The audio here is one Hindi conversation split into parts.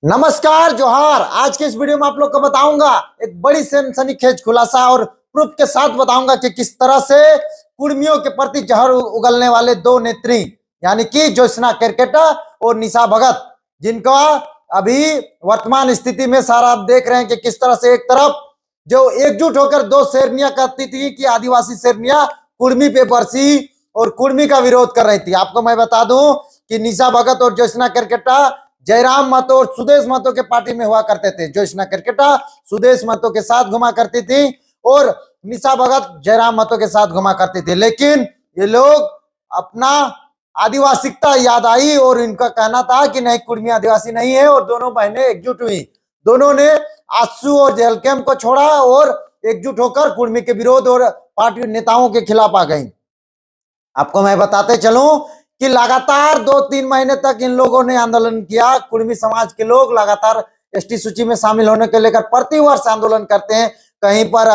नमस्कार जोहार। आज के इस वीडियो में आप लोग को बताऊंगा एक बड़ी सनसनीखेज खुलासा और प्रूफ के साथ बताऊंगा कि किस तरह से कुर्मियों के प्रति जहर उगलने वाले दो नेत्री यानी कि ज्योत्सना केरकेटा और निशा भगत, जिनका अभी वर्तमान स्थिति में सारा आप देख रहे हैं कि किस तरह से एक तरफ जो एकजुट होकर दो शेरनियां करती थी कि आदिवासी शेरनियां कुर्मी पे बरसी और कुर्मी का विरोध कर रही थी। आपको मैं बता दूं कि निशा भगत और ज्योत्सना केरकेटा जयराम महतो और सुदेश महतो के पार्टी में हुआ करते थे। ज्योत्सना केरकेटा सुदेश महतो के साथ घुमा करती थी और निशा भगत जयराम महतो के साथ घुमा करती थी। लेकिन ये लोग अपना आदिवासिकता याद आई और इनका कहना था कि नहीं, कुर्मी आदिवासी नहीं है, और दोनों बहनें एकजुट हुई। दोनों ने आंसू और जेल कैंप को छोड़ा और एकजुट होकर कुर्मी के विरोध और पार्टी नेताओं के खिलाफ आ गई। आपको मैं बताते चलूं कि लगातार 2-3 महीने तक इन लोगों ने आंदोलन किया। कुर्मी समाज के लोग लगातार एसटी सूची में शामिल होने को लेकर प्रतिवर्ष आंदोलन करते हैं। कहीं पर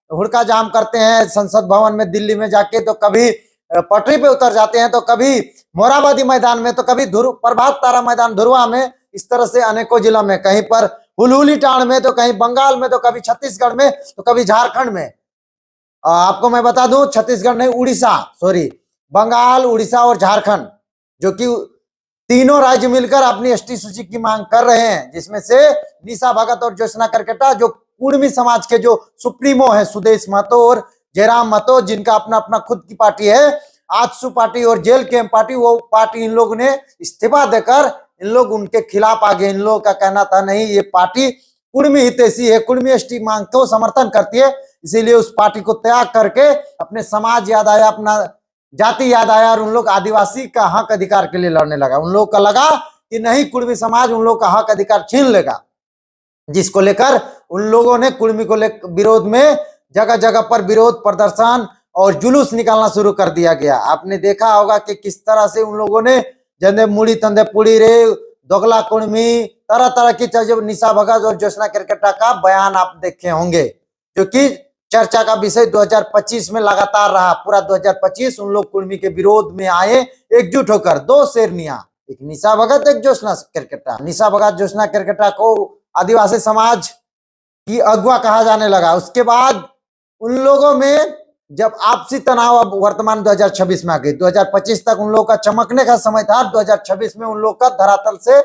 हुड़का जाम करते हैं संसद भवन में दिल्ली में जाके, तो कभी पटरी पे उतर जाते हैं, तो कभी मोराबादी मैदान में, तो कभी प्रभात तारा मैदान धुरवा में। इस तरह से अनेकों जिला में, कहीं पर हुलहुली टाण में, तो कहीं बंगाल में, तो कभी छत्तीसगढ़ में, तो कभी झारखंड में। आपको मैं बता दूं, छत्तीसगढ़ नहीं, उड़ीसा, सॉरी, बंगाल, उड़ीसा और झारखंड, जो कि तीनों राज्य मिलकर अपनी एसटी सूची की मांग कर रहे हैं, जिसमें से निशा भगत और ज्योत्सना केरकेटा जो कुर्मी समाज के जो सुप्रीमो है सुदेश महतो और जयराम महतो, जिनका अपना अपना खुद की पार्टी है, आजसू पार्टी और जेल कैंप पार्टी, वो पार्टी इन लोगों ने इस्तीफा देकर इन लोग उनके खिलाफ आ गए। इन लोगों का कहना था नहीं, ये पार्टी कुर्मी हितैषी है, कुर्मी एसटी मांग को समर्थन करती है, इसीलिए उस पार्टी को त्याग करके अपने समाज याद आया, अपना जाति याद आया और उन लोग आदिवासी का हक अधिकार के लिए लड़ने लगा। उन लोग का लगा कि नहीं, कुर्मी समाज उन लोग का हक अधिकार छीन लेगा, जिसको लेकर उन लोगों ने कुर्मी को लेकर विरोध में जगह जगह पर विरोध प्रदर्शन और जुलूस निकालना शुरू कर दिया गया। आपने देखा होगा कि किस तरह से उन लोगों ने जंदे मुड़ी तंदे पुड़ी रे, दोगला कुर्मी, तरह तरह की चीजें, निशा भगत और ज्योत्सना केरकेटा का बयान आप देखे होंगे, जो कि चर्चा का विषय 2025 में लगातार रहा। पूरा 2025 उन लोग कुर्मी के विरोध में आए एकजुट होकर। दो शेरनियां, एक निशा भगत, एक ज्योत्सना केरकेटा। निशा भगत ज्योत्सना केरकेटा को आदिवासी समाज की अगुआ कहा जाने लगा। उसके बाद उन लोगों में जब आपसी तनाव अब वर्तमान 2026 में आ गई, 2025 तक उन लोगों का चमकने का समय था, 2026 में उन लोग का धरातल से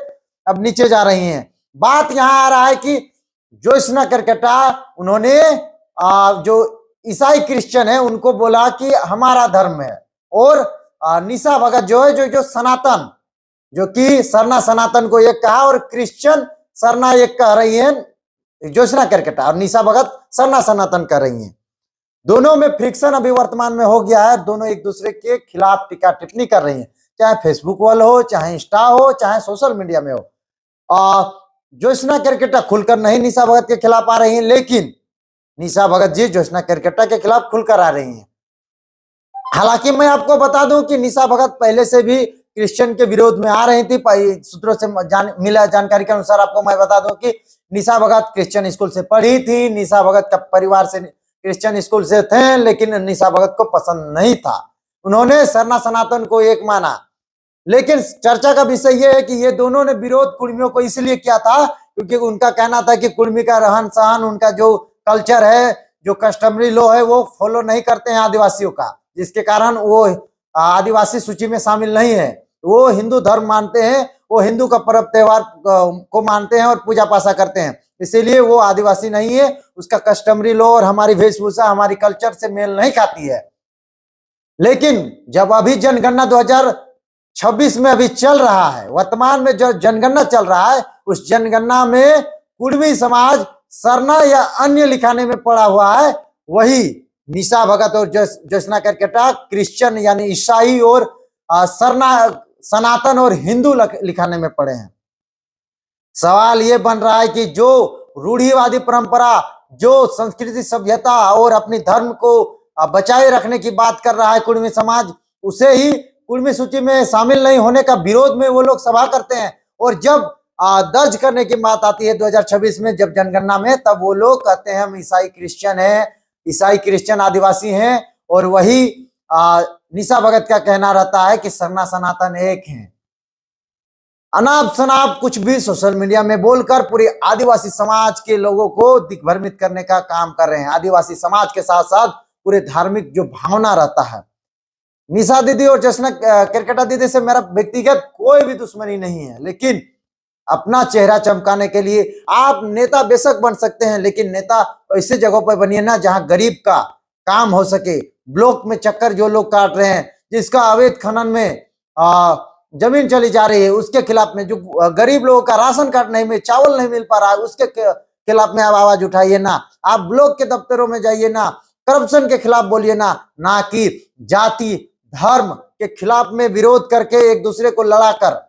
अब नीचे जा रही हैं। बात यहां आ रहा है कि ज्योत्सना केरकेटा उन्होंने जो ईसाई क्रिश्चियन है उनको बोला कि हमारा धर्म है, और निशा भगत जो है जो सनातन, जो कि सरना सनातन को एक कहा और क्रिश्चियन सरना एक कह रही है ज्योत्सना केरकेटा, और निशा भगत सरना सनातन कर रही हैं। दोनों में फ्रिक्शन अभी वर्तमान में हो गया है। दोनों एक दूसरे के खिलाफ टीका टिप्पणी कर रही हैं, चाहे फेसबुक वाले हो, चाहे इंस्टा हो, चाहे सोशल मीडिया में हो। ज्योत्सना केरकेटा खुलकर नहीं निशा भगत के खिलाफ आ रही है, लेकिन निशा भगत जी ज्योत्सना केरकेटा के खिलाफ खुलकर आ रही हैं। हालांकि मैं आपको बता दूं कि निशा भगत पहले से भी क्रिश्चियन के विरोध में आ रही थी। सूत्रों से मिला जानकारी के अनुसार आपको मैं बता दूं कि निशा भगत क्रिश्चियन स्कूल से पढ़ी थी। निशा भगत का परिवार से क्रिश्चियन स्कूल से थे, लेकिन निशा भगत को पसंद नहीं था। उन्होंने सरना सनातन को एक माना। लेकिन चर्चा का विषय यह है कि ये दोनों ने विरोध कुर्मियों को इसलिए किया था क्योंकि उनका कहना था कि कुर्मी का रहन सहन, उनका जो कल्चर है, जो कस्टमरी लॉ है, वो फॉलो नहीं करते हैं आदिवासियों का, जिसके कारण वो आदिवासी सूची में शामिल नहीं है। वो हिंदू धर्म मानते हैं, वो हिंदू का पर्व त्योहार को मानते हैं और पूजा पासा करते हैं, इसीलिए वो आदिवासी नहीं है। उसका कस्टमरी लॉ और हमारी वेशभूषा हमारी कल्चर से मेल नहीं खाती है। लेकिन जब अभी जनगणना 2026 में अभी चल रहा है, वर्तमान में जो जनगणना चल रहा है, उस जनगणना में कुर्मी समाज सरना या अन्य लिखाने में पड़ा हुआ है। वही निशा भगत और ज्योत्सना केरकेटा क्रिश्चियन यानी ईसाई और सरना सनातन और हिंदू लिखाने में पड़े हैं। सवाल ये बन रहा है कि जो रूढ़िवादी परंपरा, जो संस्कृति सभ्यता और अपनी धर्म को बचाए रखने की बात कर रहा है कुर्मी समाज, उसे ही कुर्मी सूची में शामिल नहीं होने का विरोध में वो लोग सभा करते हैं, और जब दर्ज करने की बात आती है 2026 में जब जनगणना में, तब वो लोग कहते हैं हम ईसाई क्रिश्चियन हैं, ईसाई क्रिश्चियन आदिवासी हैं। और वही निशा भगत का कहना रहता है कि सरना सनातन एक हैं। अनाप शनाप कुछ भी सोशल मीडिया में बोलकर पूरे आदिवासी समाज के लोगों को दिग्भ्रमित करने का काम कर रहे हैं। आदिवासी समाज के साथ साथ पूरे धार्मिक जो भावना रहता है। निशा दीदी और जसना केरकेटा दीदी से मेरा व्यक्तिगत कोई भी दुश्मनी नहीं है, लेकिन अपना चेहरा चमकाने के लिए आप नेता बेशक बन सकते हैं, लेकिन नेता ऐसे जगहों पर बनिए ना जहां गरीब का काम हो सके। ब्लॉक में चक्कर जो लोग काट रहे हैं, जिसका अवैध खनन में जमीन चली जा रही है, उसके खिलाफ में, जो गरीब लोगों का राशन कार्ड नहीं मिल, चावल नहीं मिल पा रहा है, उसके खिलाफ में आप आवाज उठाइए ना। आप ब्लॉक के दफ्तरों में जाइए ना, करप्शन के खिलाफ बोलिए ना, ना कि जाति धर्म के खिलाफ में विरोध करके एक दूसरे को लड़ाकर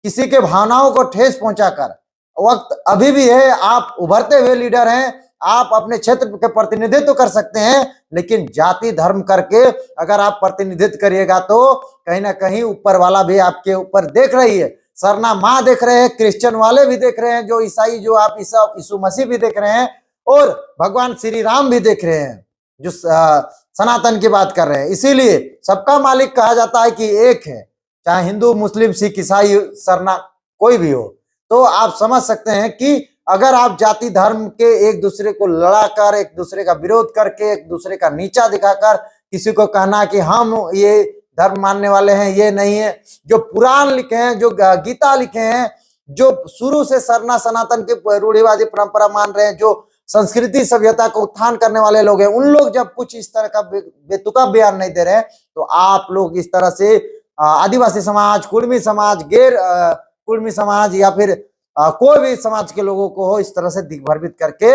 किसी के भावनाओं को ठेस पहुंचाकर। वक्त अभी भी है, आप उभरते हुए लीडर हैं, आप अपने क्षेत्र के प्रतिनिधित्व कर सकते हैं, लेकिन जाति धर्म करके अगर आप प्रतिनिधित्व करिएगा तो कहीं ना कहीं ऊपर वाला भी आपके ऊपर देख रही है। सरना माँ देख रहे हैं, क्रिश्चियन वाले भी देख रहे हैं, जो ईसाई जो आप यीशु मसीह भी देख रहे हैं, और भगवान श्री राम भी देख रहे हैं, जो सनातन की बात कर रहे हैं। इसीलिए सबका मालिक कहा जाता है कि एक है, चाहे हिंदू मुस्लिम सिख ईसाई सरना कोई भी हो। तो आप समझ सकते हैं कि अगर आप जाति धर्म के एक दूसरे को लड़ाकर, एक दूसरे का विरोध करके, एक दूसरे का नीचा दिखाकर किसी को कहना कि हम ये धर्म मानने वाले हैं, ये नहीं है, जो पुराण लिखे हैं, जो गीता लिखे हैं, जो शुरू से सरना सनातन के रूढ़िवादी परंपरा मान रहे हैं, जो संस्कृति सभ्यता को उत्थान करने वाले लोग हैं, उन लोग जब कुछ इस तरह का बेतुका बयान नहीं दे रहे हैं, तो आप लोग इस तरह से आदिवासी समाज, कुर्मी समाज, गैर कुर्मी समाज या फिर कोई भी समाज के लोगों को हो इस तरह से दिग्भ्रमित करके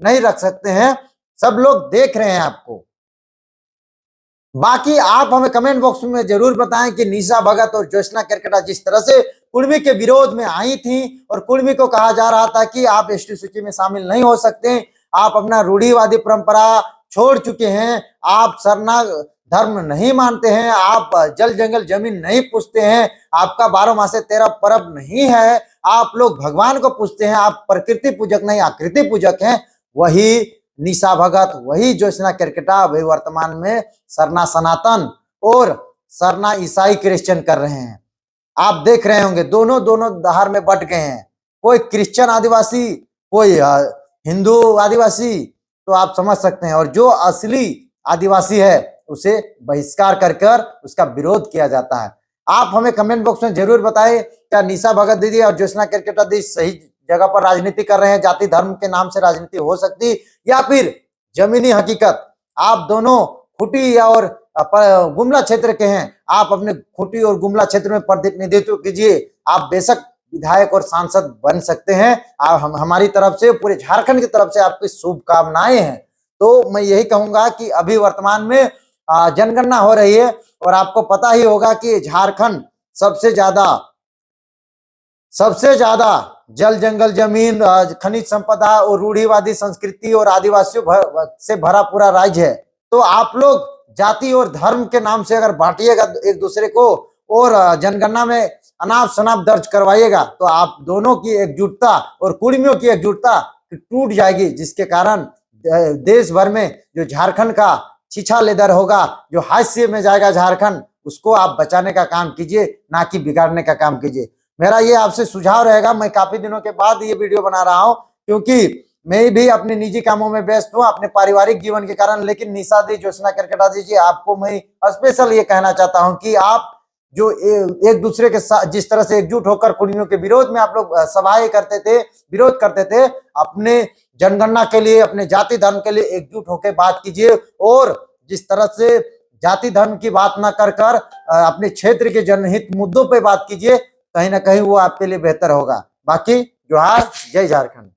नहीं रख सकते हैं। सब लोग देख रहे हैं आपको। बाकी आप हमें कमेंट बॉक्स में जरूर बताएं कि निशा भगत और ज्योत्सना केरकेटा जिस तरह से कुर्मी के विरोध में आई थी और कुर्मी को कहा जा रहा था कि आप एसटी सूची में शामिल नहीं हो सकते, आप अपना रूढ़िवादी परंपरा छोड़ चुके हैं, आप सरना धर्म नहीं मानते हैं, आप जल जंगल जमीन नहीं पूछते हैं, आपका 12 मासे 13 पर्व नहीं है, आप लोग भगवान को पूछते हैं, आप प्रकृति पूजक नहीं आकृति पूजक हैं। वही निशा भगत, वही ज्योत्सना केरकेटा वही वर्तमान में सरना सनातन और सरना ईसाई क्रिश्चियन कर रहे हैं। आप देख रहे होंगे दोनों धार में बट गए हैं, कोई क्रिश्चियन आदिवासी, कोई हिंदू आदिवासी। तो आप समझ सकते हैं, और जो असली आदिवासी है उसे बहिष्कार कर उसका विरोध किया जाता है। आप हमें कमेंट बॉक्स में जरूर बताएं, क्या निशा भगत दीदी और ज्योत्सना केरकेटा दीदी सही जगह पर राजनीति कर रहे हैं, जाति धर्म के नाम से राजनीति हो सकती, या फिर जमीनी हकीकत? आप दोनों खुटी और गुमला क्षेत्र के हैं, आप अपने खुटी और गुमला क्षेत्र में प्रतिनिधित्व कीजिए, आप बेशक विधायक और सांसद बन सकते हैं। आप हमारी तरफ से, पूरे झारखंड की तरफ से आपकी शुभकामनाएं हैं। तो मैं यही कहूंगा कि अभी वर्तमान में जनगणना हो रही है, और आपको पता ही होगा कि झारखंड सबसे ज्यादा जल जंगल जमीन, खनिज संपदा और रूढ़िवादी संस्कृति और आदिवासियों से भरा पूरा राज्य है। तो आप लोग जाति और धर्म के नाम से अगर बांटिएगा एक दूसरे को और जनगणना में अनाप शनाप दर्ज करवाइएगा, तो आप दोनों की एकजुटता और कुर्मियों की एकजुटता टूट जाएगी, जिसके कारण देश भर में जो झारखंड का छीछा लेदर होगा, जो हाशिए में जाएगा झारखंड, उसको आप बचाने का काम कीजिए, ना कि बिगाड़ने का काम कीजिए। मेरा ये आपसे सुझाव रहेगा। मैं काफी दिनों के बाद ये वीडियो बना रहा हूं, क्योंकि मैं भी अपने निजी कामों में व्यस्त हूं, अपने पारिवारिक जीवन के कारण। लेकिन निशा दी, ज्योत्सना केरकेटा जी, आपको मैं स्पेशल ये कहना चाहता हूं कि आप जो एक दूसरे के साथ जिस तरह से एकजुट होकर कुर्मियों के विरोध में आप लोग सभाएं करते थे, विरोध करते थे, अपने जनगणना के लिए, अपने जाति धर्म के लिए एकजुट होकर बात कीजिए। और जिस तरह से जाति धर्म की बात ना कर अपने क्षेत्र के जनहित मुद्दों पे बात कीजिए, कहीं ना कहीं वो आपके लिए बेहतर होगा। बाकी जोहार, जय झारखंड।